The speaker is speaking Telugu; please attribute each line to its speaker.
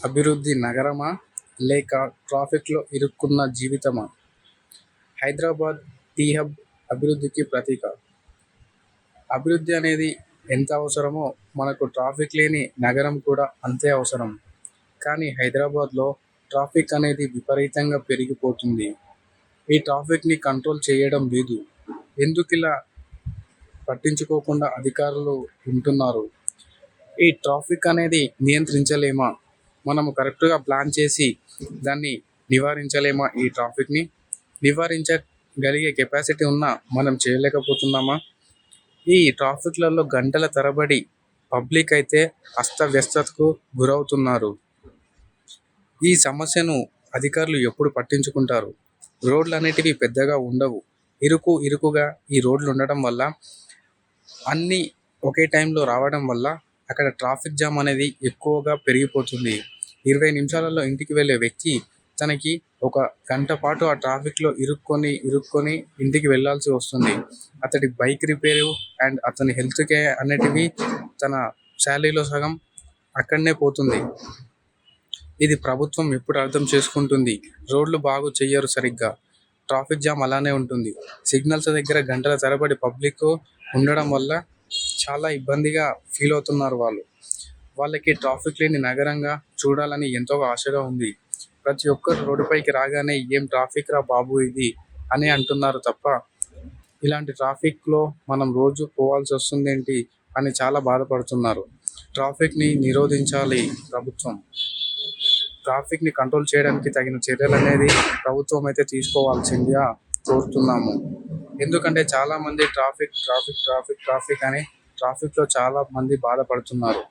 Speaker 1: అభివృద్ధి నగరమా లేక ట్రాఫిక్లో ఇరుక్కున్న జీవితమా? హైదరాబాద్ టీ హబ్ అభివృద్ధికి ప్రతీక. అభివృద్ధి అనేది ఎంత అవసరమో మనకు ట్రాఫిక్ లేని నగరం కూడా అంతే అవసరం. కానీ హైదరాబాద్లో ట్రాఫిక్ అనేది విపరీతంగా పెరిగిపోతుంది. ఈ ట్రాఫిక్ని కంట్రోల్ చేయడం లేదు. ఎందుకిలా పట్టించుకోకుండా అధికారులు ఉంటున్నారు? ఈ ట్రాఫిక్ అనేది నియంత్రించలేమా? మనము కరెక్ట్గా ప్లాన్ చేసి దాన్ని నివారించలేమా? ఈ ట్రాఫిక్ని నివారించగలిగే కెపాసిటీ ఉన్నా మనం చేయలేకపోతున్నామా? ఈ ట్రాఫిక్లలో గంటల తరబడి పబ్లిక్ అయితే అస్తవ్యస్తతకు గురవుతున్నారు. ఈ సమస్యను అధికారులు ఎప్పుడు పట్టించుకుంటారు? రోడ్లు అనేటివి పెద్దగా ఉండవు. ఇరుకుగా ఈ రోడ్లు ఉండడం వల్ల అన్నీ ఒకే టైంలో రావడం వల్ల అక్కడ ట్రాఫిక్ జామ్ అనేది ఎక్కువగా పెరిగిపోతుంది. 20 నిమిషాలలో ఇంటికి వెళ్ళే వ్యక్తి తనకి ఒక గంట పాటు ఆ ట్రాఫిక్లో ఇరుక్కొని ఇంటికి వెళ్ళాల్సి వస్తుంది. అతడి బైక్ రిపేరు అండ్ అతని హెల్త్ కేర్ అనేటివి తన శాలరీలో సగం అక్కడనే పోతుంది. ఇది ప్రభుత్వం ఎప్పుడు అర్థం చేసుకుంటుంది? రోడ్లు బాగు చెయ్యరు సరిగ్గా. ట్రాఫిక్ జామ్ అలానే ఉంటుంది. సిగ్నల్స్ దగ్గర గంటల తరబడి పబ్లిక్ ఉండడం వల్ల చాలా ఇబ్బందిగా ఫీల్ అవుతున్నారు వాళ్ళు. వాళ్ళకి ట్రాఫిక్ లేని నగరంగా చూడాలని ఎంతో ఆశగా ఉంది. ప్రతి ఒక్కరు రోడ్డుపైకి రాగానే ఏం ట్రాఫిక్ రా బాబు ఇది అని అంటున్నారు తప్ప ఇలాంటి ట్రాఫిక్లో మనం రోజు పోవాల్సి వస్తుందేంటి అని చాలా బాధపడుతున్నారు. ట్రాఫిక్ని నిరోధించాలి ప్రభుత్వం. ట్రాఫిక్ని కంట్రోల్ చేయడానికి తగిన చర్యలు అనేది ప్రభుత్వం అయితే తీసుకోవాల్సిందిగా కోరుతున్నాము. ఎందుకంటే చాలామంది ట్రాఫిక్ అని ట్రాఫిక్లో చాలా మంది బాధపడుతున్నారు.